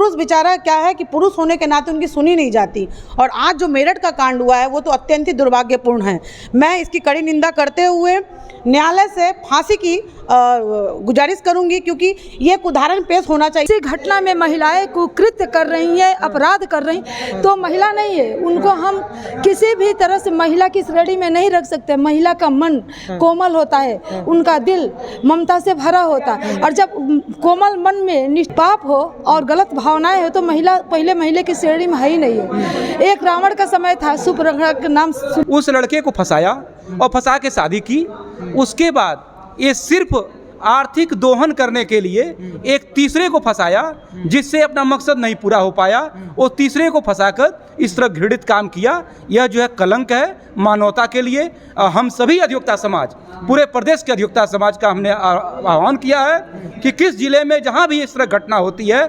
पुरुष बेचारा क्या है कि पुरुष होने के नाते उनकी सुनी नहीं जाती। और आज जो मेरठ का कांड हुआ है वो तो अत्यंत ही दुर्भाग्यपूर्ण है। मैं इसकी कड़ी निंदा करते हुए न्यायालय से फांसी की गुजारिश करूंगी, क्योंकि ये एक उदाहरण पेश होना चाहिए। इसी घटना में महिलाएं कुकृत्य कर रही हैं, अपराध कर रही, तो महिला नहीं है, उनको हम किसी भी तरह से महिला की श्रेणी में नहीं रख सकते। महिला का मन कोमल होता है, उनका दिल ममता से भरा होता है, और जब कोमल मन में निष्पाप हो और गलत भावनाएं हो तो महिला पहले महिला की श्रेणी में है ही नहीं है। एक रावण का समय था, सुपर्णखा के नाम उस लड़के को फंसाया और फंसा के शादी की। उसके बाद ये सिर्फ आर्थिक दोहन करने के लिए एक तीसरे को फंसाया, जिससे अपना मकसद नहीं पूरा हो पाया। वो तीसरे को फंसाकर इस तरह घृणित काम किया। यह जो है कलंक है मानवता के लिए। हम सभी अधिवक्ता समाज, पूरे प्रदेश के अधिवक्ता समाज का हमने आह्वान किया है कि किस जिले में जहां भी इस तरह घटना होती है।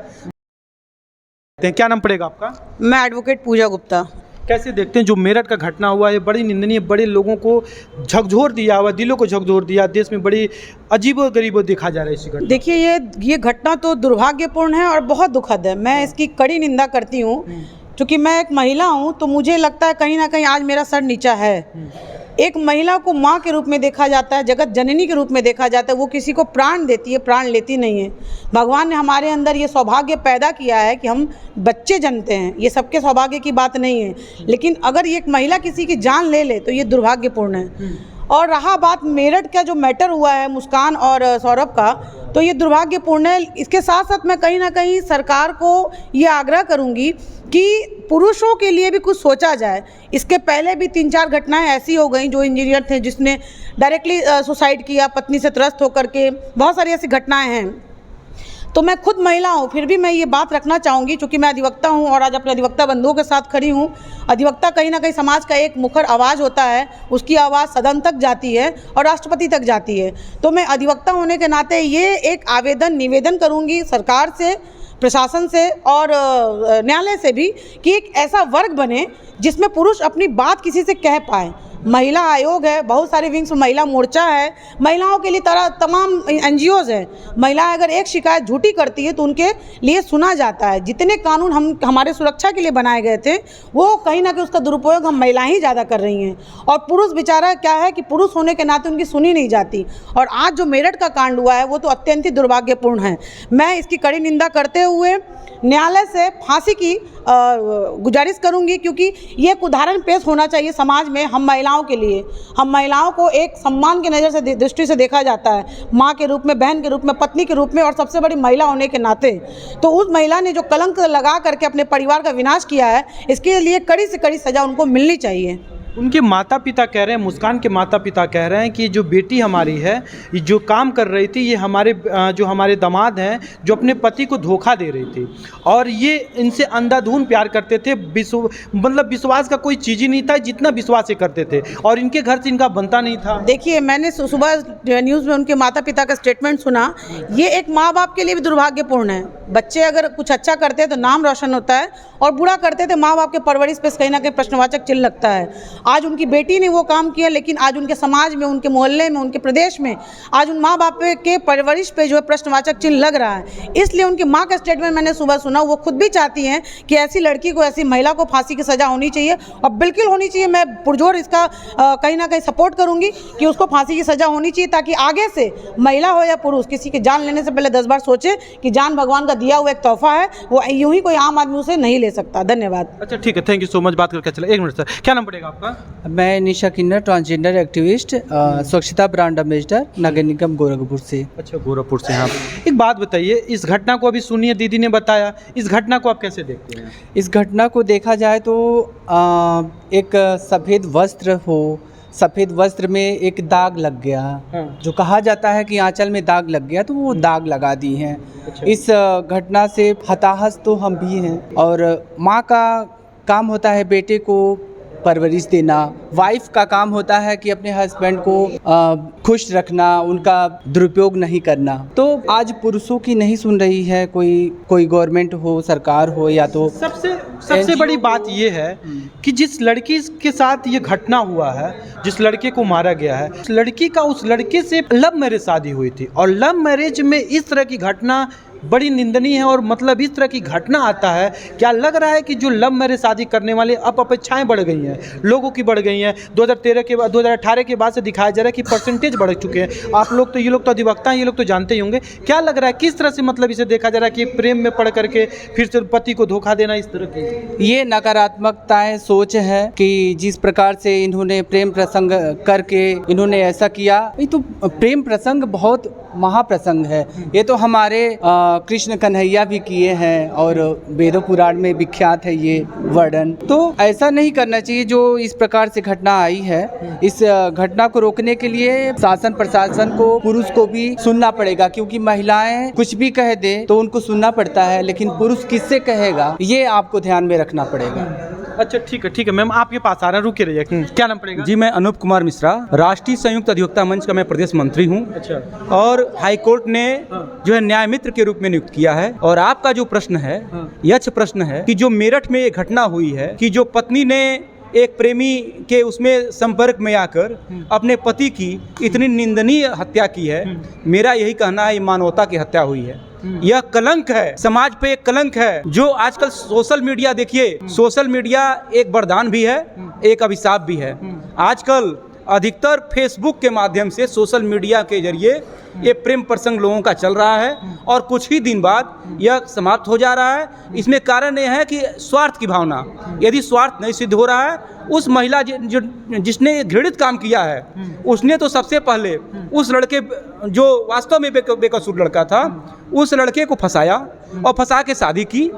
क्या नाम पड़ेगा आपका? मैं एडवोकेट पूजा गुप्ता। कैसे देखते हैं जो मेरठ का घटना हुआ है? बड़ी निंदनीय, बड़े लोगों को झकझोर दिया हुआ, दिलों को झकझोर दिया। देश में बड़ी अजीबो गरीबो देखा जा रहा है इसी घटना। देखिए, ये घटना तो दुर्भाग्यपूर्ण है और बहुत दुखद है। मैं इसकी कड़ी निंदा करती हूँ। क्योंकि मैं एक महिला हूँ तो मुझे लगता है कहीं ना कहीं आज मेरा सर नीचा है। एक महिला को माँ के रूप में देखा जाता है, जगत जननी के रूप में देखा जाता है। वो किसी को प्राण देती है, प्राण लेती नहीं है। भगवान ने हमारे अंदर ये सौभाग्य पैदा किया है कि हम बच्चे जन्मते हैं। ये सबके सौभाग्य की बात नहीं है, लेकिन अगर ये एक महिला किसी की जान ले ले तो ये दुर्भाग्यपूर्ण है। और रहा बात मेरठ का जो मैटर हुआ है मुस्कान और सौरभ का, तो ये दुर्भाग्यपूर्ण है। इसके साथ साथ मैं कहीं ना कहीं सरकार को ये आग्रह करूंगी कि पुरुषों के लिए भी कुछ सोचा जाए। इसके पहले भी 3-4 घटनाएं ऐसी हो गई जो इंजीनियर थे जिसने डायरेक्टली सुसाइड किया पत्नी से त्रस्त होकर के। बहुत सारी ऐसी घटनाएं हैं। तो मैं खुद महिला हूँ, फिर भी मैं ये बात रखना चाहूँगी, चूँकि मैं अधिवक्ता हूँ और आज अपने अधिवक्ता बंधुओं के साथ खड़ी हूँ। अधिवक्ता कहीं ना कहीं समाज का एक मुखर आवाज़ होता है, उसकी आवाज़ सदन तक जाती है और राष्ट्रपति तक जाती है। तो मैं अधिवक्ता होने के नाते ये एक निवेदन करूँगी सरकार से, प्रशासन से और न्यायालय से भी, कि एक ऐसा वर्ग बने जिसमें पुरुष अपनी बात किसी से कह पाए। महिला आयोग है, बहुत सारे विंग्स में महिला मोर्चा है, महिलाओं के लिए तमाम NGOs हैं। महिलाएं अगर एक शिकायत झूठी करती है तो उनके लिए सुना जाता है। जितने कानून हमारे सुरक्षा के लिए बनाए गए थे वो कहीं ना कहीं उसका दुरुपयोग हम महिलाएं ही ज़्यादा कर रही हैं। और पुरुष बेचारा क्या है कि पुरुष होने के नाते उनकी सुनी नहीं जाती। और आज जो मेरठ का कांड हुआ है वो तो अत्यंत ही दुर्भाग्यपूर्ण है। मैं इसकी कड़ी निंदा करते हुए न्यायालय से फांसी की गुजारिश करूंगी, क्योंकि ये एक उदाहरण पेश होना चाहिए समाज में। हम महिलाओं के लिए, हम महिलाओं को एक सम्मान की नज़र से दृष्टि से देखा जाता है, माँ के रूप में, बहन के रूप में, पत्नी के रूप में, और सबसे बड़ी महिला होने के नाते। तो उस महिला ने जो कलंक लगा करके अपने परिवार का विनाश किया है, इसके लिए कड़ी से कड़ी सज़ा उनको मिलनी चाहिए। उनके माता पिता कह रहे हैं, मुस्कान के माता पिता कह रहे हैं कि जो बेटी हमारी है, ये जो काम कर रही थी, ये हमारे दामाद हैं जो अपने पति को धोखा दे रही थी, और ये इनसे अंधाधुंध प्यार करते थे। मतलब विश्वास का कोई चीज़ ही नहीं था, जितना विश्वास ये करते थे, और इनके घर से इनका बनता नहीं था। देखिए, मैंने सुबह न्यूज़ में उनके माता पिता का स्टेटमेंट सुना। ये एक माँ बाप के लिए भी दुर्भाग्यपूर्ण है। बच्चे अगर कुछ अच्छा करते हैं तो नाम रोशन होता है, और बुरा करते थे माँ बाप के परवरिश पे कहीं ना कहीं प्रश्नवाचक चिन्ह लगता है। आज उनकी बेटी ने वो काम किया, लेकिन आज उनके समाज में, उनके मोहल्ले में, उनके प्रदेश में आज उन माँ बाप के परवरिश पे जो है प्रश्नवाचक चिन्ह लग रहा है। इसलिए उनकी माँ का स्टेटमेंट मैंने सुबह सुना। वो खुद भी चाहती हैं कि ऐसी लड़की को, ऐसी महिला को फांसी की सज़ा होनी चाहिए, और बिल्कुल होनी चाहिए। मैं पुरजोर इसका कहीं ना कहीं सपोर्ट करूँगी कि उसको फांसी की सज़ा होनी चाहिए, ताकि आगे से महिला हो या पुरुष, किसी की जान लेने से पहले 10 बार सोचे कि जान भगवान का दिया हुआ एक तोहफा है, वो यूं ही कोई आम आदमी उसे नहीं ले सकता। धन्यवाद। अच्छा, ठीक है, थैंक यू सो मच। बात करके चला। 1 मिनट सर, क्या नाम पड़ेगा आपका? मैं निशा किन्नर, ट्रांसजेंडर एक्टिविस्ट, स्वच्छता ब्रांड एम्बेसडर, नगर निगम गोरखपुर से। अच्छा, गोरखपुर से। हाँ, एक बात बताइए, इस घटना को अभी सुनिए, दीदी ने बताया, इस घटना को आप कैसे देखते हैं? इस घटना को देखा जाए तो एक सफ़ेद वस्त्र हो, सफ़ेद वस्त्र में एक दाग लग गया। हाँ। जो कहा जाता है कि आंचल में दाग लग गया, तो वो दाग लगा दी हैं। अच्छा। इस घटना से हताहत तो हम भी हैं, और माँ का काम होता है बेटे को परवरिश देना, वाइफ का काम होता है कि अपने हस्बैंड को खुश रखना, उनका दुरुपयोग नहीं करना। तो आज पुरुषों की नहीं सुन रही है कोई गवर्नमेंट हो, सरकार हो, या तो सबसे बड़ी बात ये है कि जिस लड़की के साथ ये घटना हुआ है, जिस लड़के को मारा गया है, उस लड़की का उस लड़के से लव मैरिज शादी हुई थी, और लव मैरिज में इस तरह की घटना बड़ी निंदनीय है। और मतलब इस तरह की घटना आता है, क्या लग रहा है कि जो लव मैरिज शादी करने वाले अब अपेक्षाएं बढ़ गई हैं, लोगों की बढ़ गई हैं। 2013 के बाद 2018 के बाद से दिखाया जा रहा है कि परसेंटेज बढ़ चुके हैं। आप लोग तो, ये लोग तो अधिवक्ता हैं, ये लोग तो जानते ही होंगे। क्या लग रहा है किस तरह से मतलब इसे देखा जा रहा है कि प्रेम में पड़ करके फिर से पति को धोखा देना, इस तरह की ये नकारात्मकताएं सोच है कि जिस प्रकार से इन्होंने प्रेम प्रसंग करके इन्होंने ऐसा किया। ये तो प्रेम प्रसंग बहुत महाप्रसंग है। ये तो हमारे कृष्ण कन्हैया भी किए हैं और वेदों पुराण में विख्यात है ये वर्णन। तो ऐसा नहीं करना चाहिए जो इस प्रकार से घटना आई है। इस घटना को रोकने के लिए शासन प्रशासन को, पुरुष को भी सुनना पड़ेगा, क्योंकि महिलाएं कुछ भी कह दे तो उनको सुनना पड़ता है, लेकिन पुरुष किससे कहेगा ये आपको ध्यान में रखना पड़ेगा। अच्छा ठीक है मैम, आपके पास आ रहा, रुके रहिए। क्या नाम पड़ेगा? जी, मैं अनूप कुमार मिश्रा, राष्ट्रीय संयुक्त अधिवक्ता मंच का मैं प्रदेश मंत्री हूँ। अच्छा। और हाई कोर्ट ने जो है न्याय मित्र के रूप में नियुक्त किया है। और आपका जो प्रश्न है, यह प्रश्न है कि जो मेरठ में ये घटना हुई है कि जो पत्नी ने एक प्रेमी के उसमें संपर्क में आकर अपने पति की इतनी निंदनीय हत्या की है, मेरा यही कहना है ये मानवता की हत्या हुई है। यह कलंक है, समाज पे एक कलंक है। जो आजकल सोशल मीडिया, देखिए सोशल मीडिया एक वरदान भी है, एक अभिशाप भी है। आजकल अधिकतर फेसबुक के माध्यम से, सोशल मीडिया के जरिए ये प्रेम प्रसंग लोगों का चल रहा है और कुछ ही दिन बाद यह समाप्त हो जा रहा है। इसमें कारण यह है कि स्वार्थ की भावना, यदि स्वार्थ नहीं सिद्ध हो रहा है, उस महिला जिसने घृणित काम किया है, उसने तो सबसे पहले उस लड़के, जो वास्तव में बेकसूर लड़का था, उस लड़के को फंसाया और फंसा के शादी की।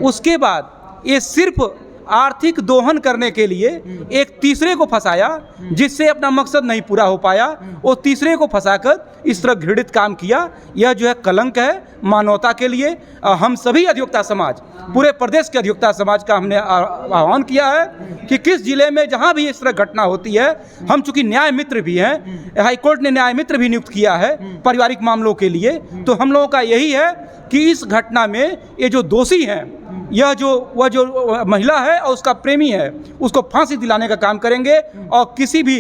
उसके बाद ये सिर्फ आर्थिक दोहन करने के लिए एक तीसरे को फंसाया, जिससे अपना मकसद नहीं पूरा हो पाया। वो तीसरे को फंसाकर इस तरह घृणित काम किया। यह जो है कलंक है मानवता के लिए। हम सभी अधिवक्ता समाज, पूरे प्रदेश के अधिवक्ता समाज का हमने आह्वान किया है कि किस जिले में जहां भी इस तरह घटना होती है, हम चूंकि न्याय मित्र भी हैं, हाईकोर्ट ने न्याय मित्र भी नियुक्त किया है पारिवारिक मामलों के लिए, तो हम लोगों का यही है कि इस घटना में ये जो दोषी हैं, वह जो महिला है और उसका प्रेमी है, उसको फांसी दिलाने का काम करेंगे। और किसी भी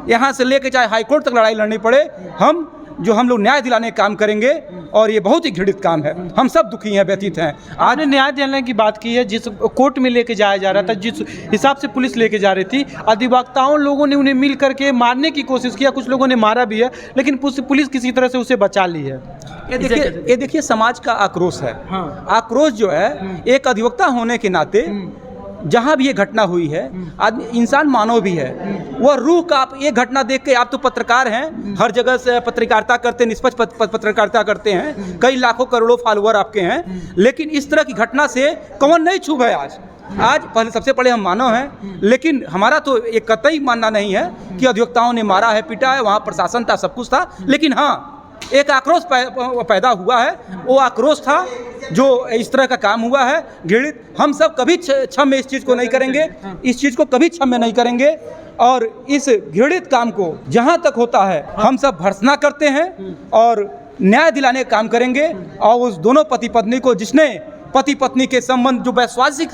यहाँ से लेके चाहे हाईकोर्ट तक लड़ाई लड़नी पड़े, हम लोग न्याय दिलाने का काम करेंगे। और ये बहुत ही घृणित काम है, हम सब दुखी हैं, व्यतीत हैं। आपने न्याय दिलाने की बात की है, जिस कोर्ट में लेके जाया जा रहा था, जिस हिसाब से पुलिस लेके जा रही थी, अधिवक्ताओं लोगों ने उन्हें मिल करके मारने की कोशिश किया, कुछ लोगों ने मारा भी है, लेकिन पुलिस किसी तरह से उसे बचा ली है। ये देखिए समाज का आक्रोश है। हाँ। आक्रोश जो है, एक अधिवक्ता होने के नाते जहाँ भी ये घटना हुई है, आदमी इंसान मानव भी है, वह रूह का। आप ये घटना देख के, आप तो पत्रकार हैं, हर जगह से पत्रकारिता करते हैं, निष्पक्ष पत्रकारिता करते हैं, कई लाखों करोड़ों फॉलोअर आपके हैं, लेकिन इस तरह की घटना से कौन नहीं छूब है आज पहले, सबसे पहले हम मानव हैं। लेकिन हमारा तो एक कतई मानना नहीं है कि अधिवक्ताओं ने मारा है, पीटा है, वहाँ प्रशासन था, सब कुछ था। लेकिन हाँ, एक आक्रोश पैदा हुआ है, वो आक्रोश था जो इस तरह का काम हुआ है घृणित। हम सब कभी क्षम्य इस चीज़ को नहीं करेंगे, इस चीज़ को कभी क्षम्य नहीं करेंगे। और इस घृणित काम को जहाँ तक होता है हम सब भर्त्सना करते हैं और न्याय दिलाने का काम करेंगे। और उस दोनों पति पत्नी को, जिसने पति पत्नी के संबंध जो वैश्वासिक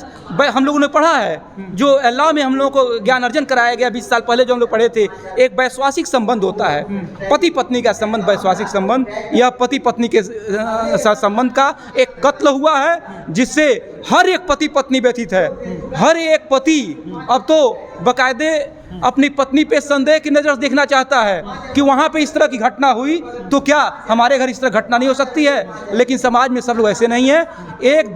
हम लोगों ने पढ़ा है, जो लॉ में हम लोगों को ज्ञान अर्जन कराया गया 20 साल पहले जो हम लोग पढ़े थे, एक वैश्वासिक संबंध होता है, पति पत्नी का संबंध, वैश्वासिक संबंध। यह पति पत्नी के संबंध का एक कत्ल हुआ है, जिससे हर एक पति पत्नी व्यथित है। हर एक पति अब तो बाकायदे अपनी पत्नी पे संदेह की नज़र देखना चाहता है कि वहाँ पे इस तरह की घटना हुई तो क्या हमारे घर इस तरह घटना नहीं हो सकती है। लेकिन समाज में सब लोग ऐसे नहीं हैं। एक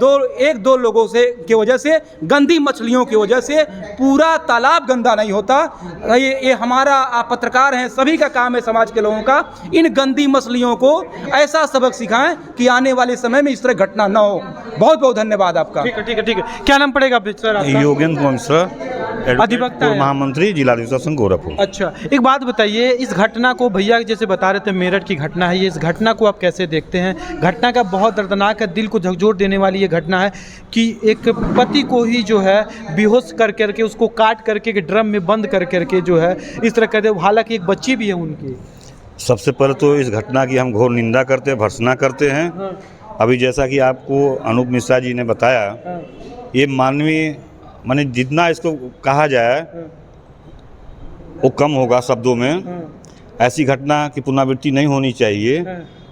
दो लोगों से की वजह से, गंदी मछलियों की वजह से पूरा तालाब गंदा नहीं होता। ये हमारा, आप पत्रकार हैं, सभी का काम है समाज के लोगों का, इन गंदी मछलियों को ऐसा सबक सिखाएं कि आने वाले समय में इस तरह घटना न हो। बहुत बहुत धन्यवाद आपका। ठीक है। क्या नाम पड़ेगा सर आपका? योगेंद्र कुमार मिश्रा, अधिवक्ता है, महामंत्री जिला अधिवक्ता संघ गोरखपुर। अच्छा, एक बात बताइए, इस घटना को, भैया जैसे बता रहे थे मेरठ की घटना है ये, इस घटना को आप कैसे देखते हैं? घटना का बहुत दर्दनाक है, दिल को झकझोर देने वाली ये घटना है कि एक पति को ही जो है बेहोश कर करके, उसको काट करके ड्रम में बंद कर करके जो है इस तरह कर दे। हालांकि एक बच्ची भी है उनकी। सबसे पहले तो इस घटना की हम घोर निंदा करते हैं, भर्त्सना करते हैं। अभी जैसा कि आपको अनूप मिश्रा जी ने बताया, ये मानवीय, माने जितना इसको कहा जाए वो कम होगा शब्दों में। ऐसी घटना की पुनरावृत्ति नहीं होनी चाहिए।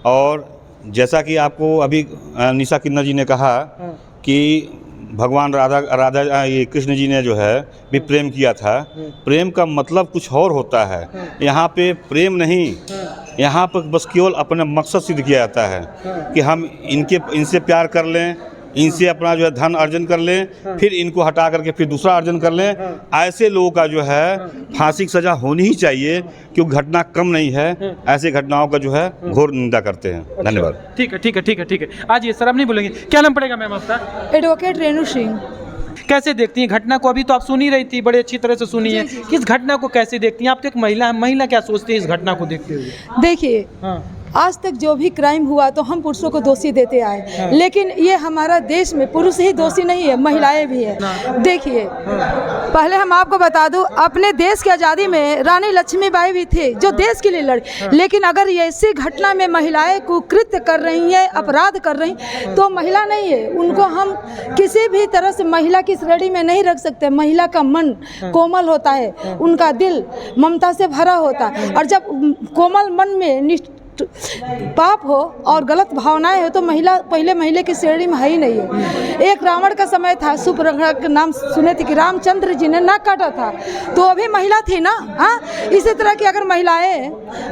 और जैसा कि आपको अभी निशा किन्नर जी ने कहा कि भगवान राधा ये कृष्ण जी ने जो है भी प्रेम किया था। प्रेम का मतलब कुछ और होता है। यहाँ पे प्रेम नहीं, यहाँ पर बस केवल अपना मकसद सिद्ध किया जाता है कि हम इनसे प्यार कर लें, इनसे अपना जो है धन अर्जन कर लें, फिर इनको हटा करके फिर दूसरा अर्जन कर लें। ऐसे लोगों का जो है फांसी की सज़ा होनी ही चाहिए, क्योंकि घटना कम नहीं है। ऐसे घटनाओं का जो है घोर निंदा करते हैं। धन्यवाद। ठीक है ठीक है ठीक है ठीक है। आज ये सर आप नहीं बोलेंगे, क्या नाम पड़ेगा मैम आपका? एडवोकेट रेणु सिंह। कैसे देखती हैं घटना को? अभी तो आप सुन ही रही थी, बड़े अच्छी तरह से सुनी है। इस घटना को कैसे देखती हैं आप? तो एक महिला क्या सोचती है इस घटना को देखते हुए? देखिए, आज तक जो भी क्राइम हुआ तो हम पुरुषों को दोषी देते आए, लेकिन ये हमारा देश में पुरुष ही दोषी नहीं है, महिलाएं भी है। देखिए, पहले हम आपको बता दूं, अपने देश की आज़ादी में रानी लक्ष्मीबाई भी थी जो देश के लिए लड़ी, लेकिन अगर ये ऐसी घटना में महिलाएं कुकृत्य कर रही हैं, अपराध कर रही, तो महिला नहीं है। उनको हम किसी भी तरह से महिला की श्रेणी में नहीं रख सकते। महिला का मन कोमल होता है, उनका दिल ममता से भरा होता है, और जब कोमल मन में पाप हो और गलत भावनाएं हो तो महिला पहले महिला की श्रेणी में है ही नहीं है। एक रावण का समय था, सुपर्णखा का नाम सुने थे कि रामचंद्र जी ने नाक काटा था, तो अभी महिला थी ना। हाँ, इसी तरह की अगर महिलाएं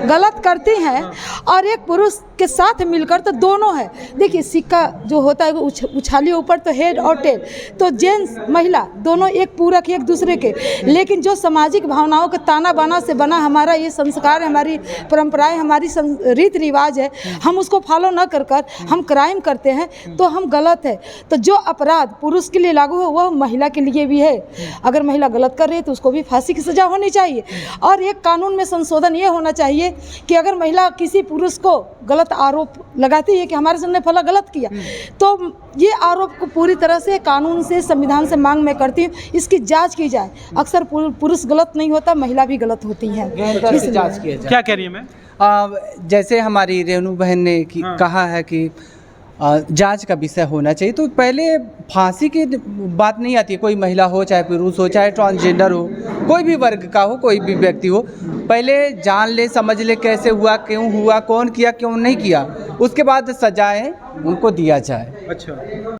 गलत करती हैं और एक पुरुष के साथ मिलकर, तो दोनों है। देखिए, सिक्का जो होता है उछाली ऊपर तो हेड और टेल, तो जेंट्स महिला दोनों एक पूरक एक दूसरे के। लेकिन जो सामाजिक भावनाओं के ताना बाना से बना हमारा ये संस्कार, हमारी परंपराएं, हमारी रीति रिवाज है, हम उसको फॉलो न कर हम क्राइम करते हैं तो हम गलत है। तो जो अपराध पुरुष के लिए लागू हो वह महिला के लिए भी है। अगर महिला गलत कर रही है तो उसको भी फांसी की सजा होनी चाहिए। और एक कानून में संशोधन ये होना चाहिए कि अगर महिला किसी पुरुष को गलत आरोप लगाती है कि हमारे सामने फला गलत किया, तो ये आरोप को पूरी तरह से कानून से, संविधान से मांग मैं करती हूँ, इसकी जांच की जाए। अक्सर पुरुष गलत नहीं होता, महिला भी गलत होती है। जांच किया जाए। क्या कह रही है मैं? जैसे हमारी रेणु बहन ने कहा है कि जांच का विषय होना चाहिए, तो पहले फांसी की बात नहीं आती है। कोई महिला हो, चाहे पुरुष हो, चाहे ट्रांसजेंडर हो, कोई भी वर्ग का हो, कोई भी व्यक्ति हो, पहले जान ले, समझ ले कैसे हुआ, क्यों हुआ, कौन किया, क्यों नहीं किया, उसके बाद सजाएं उनको दिया जाए। अच्छा।